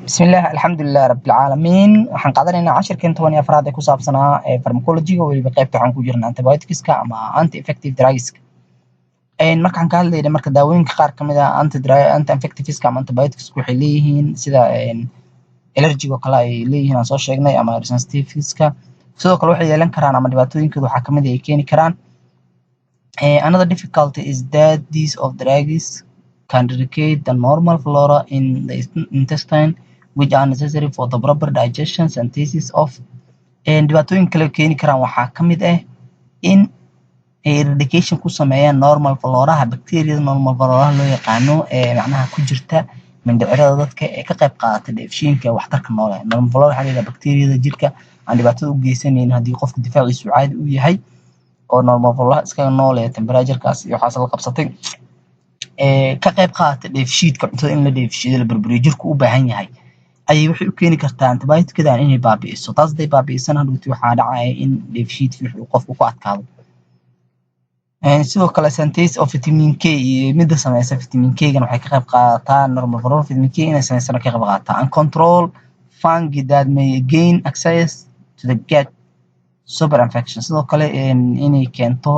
بسم الله الحمد لله رب العالمين waxaan qaadanaynaa cashirkan 14 ee ku saabsanaa pharmacology oo waliba qaybta waxaan ku jirnaa antibioticska ama anti infective drugs markaan ka hadlayna marka daawooyinka qaar kamid ah anti infectiveska ama antibiotics waxay leeyihiin sida allergy oo kale ay leeyihiin aan soo sheegnay ama sensitivityska sidoo kale waxay yeelan karaan ama dhibaatooyinkooda waxa kamid ah ay keeni karaan another difficulty is that these of drugs can irritate the normal flora in the intestine which are necessary for the proper digestion synthesis of dhibaatooyin kale keeni karaan waxaa kamid ah in eradication ku sameeyaan normal floraha bacteria normal floraha loo yaqaano macnaha ku jirta mindhicirada dadka ee ka qayb qaata dheefshiinka waxtarka noole normal flora waxa la yiraahdaa bacteria jirka aan dhibaato u geysanaynin haddii qofka difaaciisu caadi u yahay oo normal flora iska noole temperature-kaas iyo waxaas la qabsatay ka qayb qaata dheefshiidka cuntada in la dheefshiido la burburiyo jirku u baahan yahay ayay waxay u keeni kartaa antibiotic-dan inay baabi'iso taas day baabi'isana hadhowti waxaa dhacaya in dheefshiidkii wuxuu qofku ku adkaado sidoo kale synthesis of vitamin K iyo midda samaysa vitamin K-gan waxay ka qayb qaadataa normal flora vitamin K inay samaysana ka qayb qaadataa and control fungi that may gain access to the gut super infection sidoo kale inay keento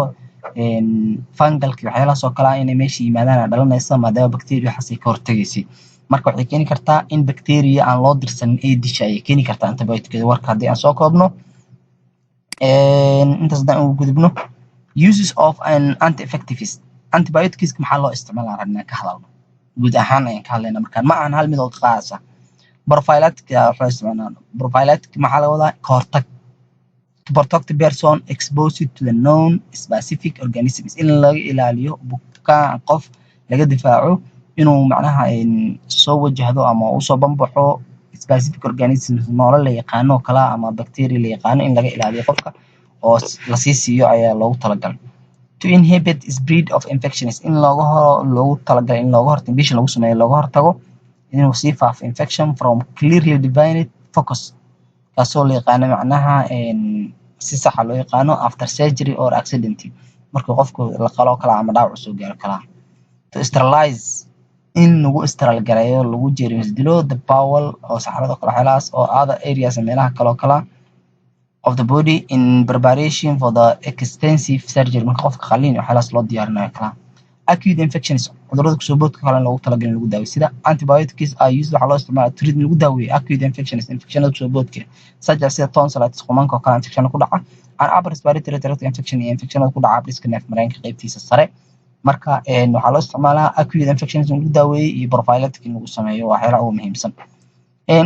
fungalki waxyaalahaas oo kale inay meesha yimaadaan dhalanaysa maadaama bacteria waxaas ay ka hortagaysay marka waxay keeni kartaa in bacteria aan loo dirsanin ay disha ayay keeni kartaa antibiotic-da warka haddii aan soo koobno intaas haddaan ugu gudubno uses of an anti-infectives antibiotics maxaa loo isticmaalaa rabnaa ka hadalno guud ahaan ayaan ka hadlaynaa markaan ma ahan hal mid oo qaas ah prophylactic waxaa isticmaalaa prophylactic maxaa laga wadaa ka hortag to protect the person exposed to the known specific organisms in laga ilaaliyo bukaan qof laga difaaco inuu macnaha soo wajahdo ama uu soo banbaxo specific organisms noole la yaqaano kala ama bacteria la yaqaano in laga ilaaliyo qofka oo la sii siiyo ayaa loogu talagalay to inhibit spread of infections in loogu talagalay in looga hortago bisha lagu sameeyo looga hortago inuu sii faafo infection from clearly defined focus kaasoo la yaqaano macnaha si sax ah loo yaqaano after surgery or accident marka qofku la qalo kala ama dhaawac soo gaaro kala to sterilize in lagu sterile gareeyo lagu jeermis dilo the bowel oo saxarada kala xalaas oo other areas meelaha kala of the body in preparation for the extensive surgery marka qofka qalliin waxaas loo diyaarinayo kala acute infections cudurrada kusoo boodka kale loogu talagalay lagu daaweeyo sida antibiotics are used waxa loo isticmaalaa treatment lagu daaweeyo acute infectionada kusoo boodka sida tonsillitis qumanka oo kale infection ku dhaca and upper respiratory tract infection iyo infectionada ku dhaca habdhiska neef mareenka qaybtiisa sare marka waxaa loo isticmaalaa acute infections lagu daaweeyo iyo prophylactic in lagu sameeyo waxyaalaha ugu muhiimsan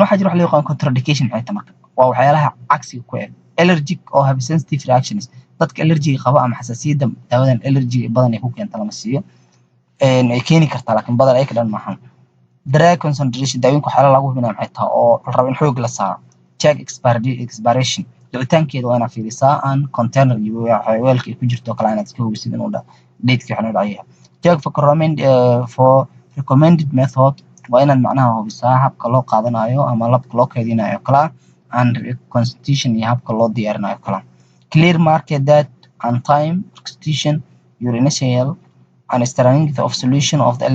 waxaa jira wax loo yaqaan contraindication maxay tahay marka waa waxyaalaha cagsiga ku eg allergic or have sensitive reactions dadka allergy qaba ama xasaasiyadda daawadan allergy badan ay ku keento lama siiyo ay keeni kartaa laakiin badan ay ka dhan maahan drug concentration daawooyinka waxyaalaha lagu hubinaya maxay tahay oo la rabo in xoog la saaro check expiration dhicitaankeeda waa inaad fiirisaa aan container iyo weelka ay ku jirto kale inaad iska hubisid inuu dateski waxna dhacayaa check for recommended method waa inaad macnaha hubisaa habka loo qaadanayo ama labka loo kaydinayo kala and constitution iyo habka loo diyaarinayo kala clear market that and time constitution your initial and strength of solution of the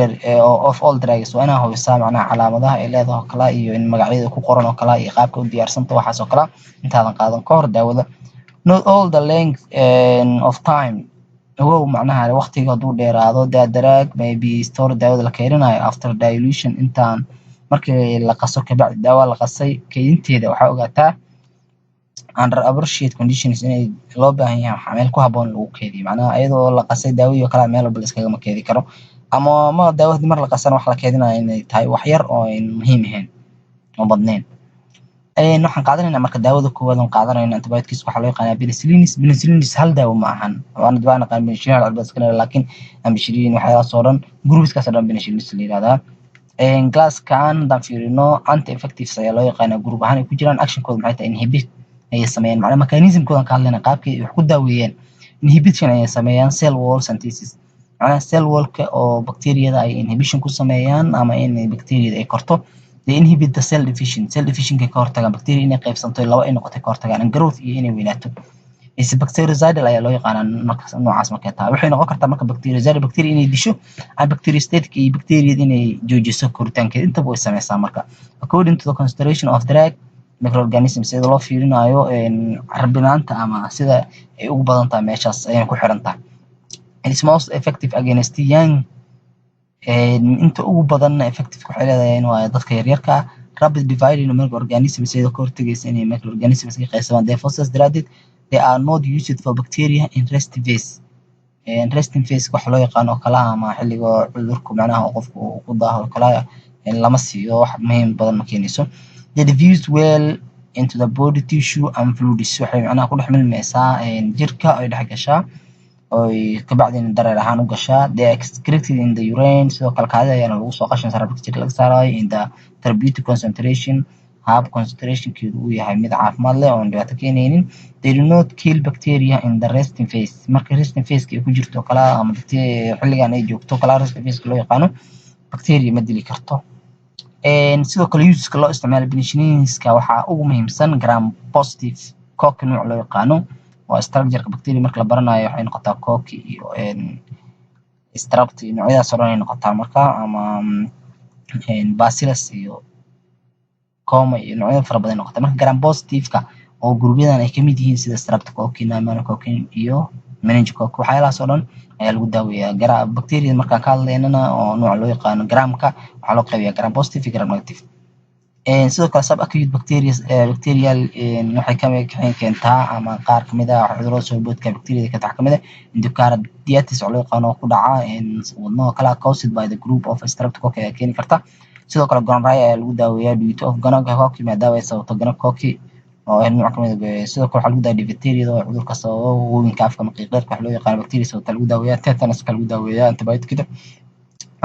of all drugs waa inaad hubisaa macnaha calaamadaha ay leedahay kala iyo in magacyada ku qoran oo kala iyo qaabka u diyaarsanta waxaas oo kala intaadan qaadan ka hor daawada not all the length of time ogow macnaha waqtiga haduu dheeraado drug may be stored daawada la kaydinayo after dilution intaan markii la qaso ka bacdi daawa la qasay kaydinteeda waxaa ogaataa under appropriate conditions inay loo baahan yahay meel ku habboon lagu kaydiyo macnaha iyadoo la qasay daawiyo kala meel walba iskaga ma keedi karo ama ma daawada mar la qasana wax la kaydinayo inay tahay wax yar oo muhiim ahayn oo badnayn waxaan qaadanaynaa marka daawada koowaad oo qaadanayna antibiotics waxa loo yaqaanaa penicillin hal daawo ma ahan waan dibaan qaan penicillin albaskan laakiin penicillin waxyaalaha soo dhan groups-kaas dhan penicillin la yiraahdaa glass can dan fiirino anti infectives ayaa loo yaqaanaa group ahaan ay ku jiraan action-kooda maxay tahay inhibit ay sameeyaan macnaha mechanism-kooda ka hadlayna qaabkii wax ku daaweeyeen inhibition ay sameeyaan cell wall synthesis macnaha cell wall-ka oo bacteria-da ay inhibition ku sameeyaan ama in bacteria-da ay korto they inhibit the cell division ka hortagaan bacteria inay qaybsanto laba ay noqoto ka hortagaan growth iyo inay weynaato is bactericidal ayaa loo yaqaanaa noocaas markay tahay waxay noqon kartaa marka bactericidal bacteria inay disho ama bacteriostatic iyo bacteria inay joojiso koritaankeeda intaba way sameysaa marka according to the concentration of drug microorganisms sida loo fiirinayo carbinaanta ama sida ay ugu badan tahay meeshaas ayay ku xiran tahay. It is most effective against young inta ugu badan effective ku xileedayeen waa dadka yaryarka ah. Rapid dividing microorganisms sida ka hortagaysa inay microorganisms ka qaybsamaan defossas daraaddeed they are not used for bacteria in resting phase. Resting phase wax loo yaqaan oo kala ama xilliga cudurku macnaha qofku ku daaho kala lama siiyo wax muhiim badan ma keenayso. They diffuse well into the body tissue and fluids waxay macnaha ku dhex milmaysaa jirka ay dhex gashaa oo ka bacdina dareer ahaan u gashaa. They are excreted in the urine sidoo kale kaadida ayaana lagu soo qashin saaraa jirka laga saarayo in the therapeutic concentration hab concentrationkeedu uu yahay mid caafimaad leh oo aan dhibaato keenaynin. They do not kill bacteria in the resting phase. Marka resting phase ay ku jirto kala ama xilligan ay joogto kala resting phase loo yaqaano bacteria ma dili karto. Sidoo kale useska loo isticmaalo penicillinska waxaa ugu muhiimsan gram positive coque nooc loo yaqaano oo structure-ka bacteria marka la baranayo waxay noqotaa coque iyo structure noocyadaas oo dhan ay noqotaa marka ama bacillus iyo coma iyo noocyo fara badan noqota. Marka gram positive-ka oo gurubyadan ay kamid yihiin sida streptococcus, pneumococcus iyo meningococcus waxyaalahaas oo dhan ayaa lagu daaweeyaa. Bacteria markaan ka hadlaynana oo nooc loo yaqaano gramka waxaa loo qaybiyaa gram positive iyo gram negative. Sidoo kale subacute bacterial waxay ka keentaa ama qaar kamid ah cudurrada soo boodka bacteria ka tax kamid ah endocarditis oo loo yaqaano ku dhaca wadnaha kala caused by the group of streptococcus ayaa keeni karta. sidoo kale gonorrhea ayaa lagu daaweeyaa due to gonorrhea maadaama ay sababto gonococcus oo nooc kamid ah. sidoo kale waxaa lagu daaweeyaa diphtheria oo cudurka sababa wawinka afka maqiiqeedka wax loo yaqaano bacteria sababta lagu daaweeyaa. Tetanus-ka lagu daaweeyaa antibiotic-da.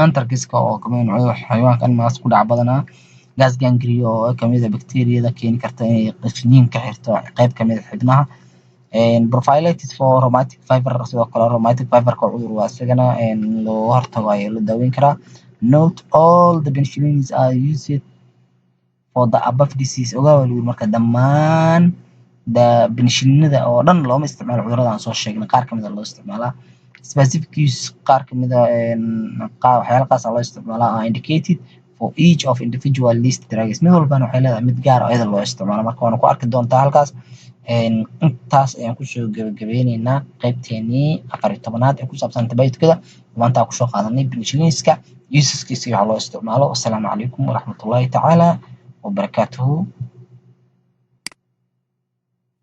Anthrax-ka oo kamid ah xayawaanka animals ku dhaca badanaa. Gas gangrene oo kamid ah bacteria-da keeni karta inay qashniin ka xirto qayb kamid ah xubnaha. Prophylaxis for rheumatic fever sidoo kale rheumatic fever-ka cudur waa isagana loo hortago ayaa loo daaweyn karaa. Not all the penicillins are used for the above disease. Ogaa marka dhammaan penicillinada oo dhan looma isticmaalo cudurrada aan soo sheegnay, qaar kamid ah loo isticmaalaa. Specific use qaar kamid ah waxyaala qaas loo isticmaalaa are indicated for each of individual list drugs. Mid walbana waxay leedahay mid gaar ah iyada loo isticmaalo marka waana ku arki doontaa halkaas. Intaas ayaan kusoo gabagabeyneynaa qaybteenii 14aad ee ku saabsan antibiotic-da. maanta ku soo qaadanay penicillinska useskiisa waxa loo isticmaalo. Assalaamu calaykum waraxmatullaahi tacaala wabarakaatuhu.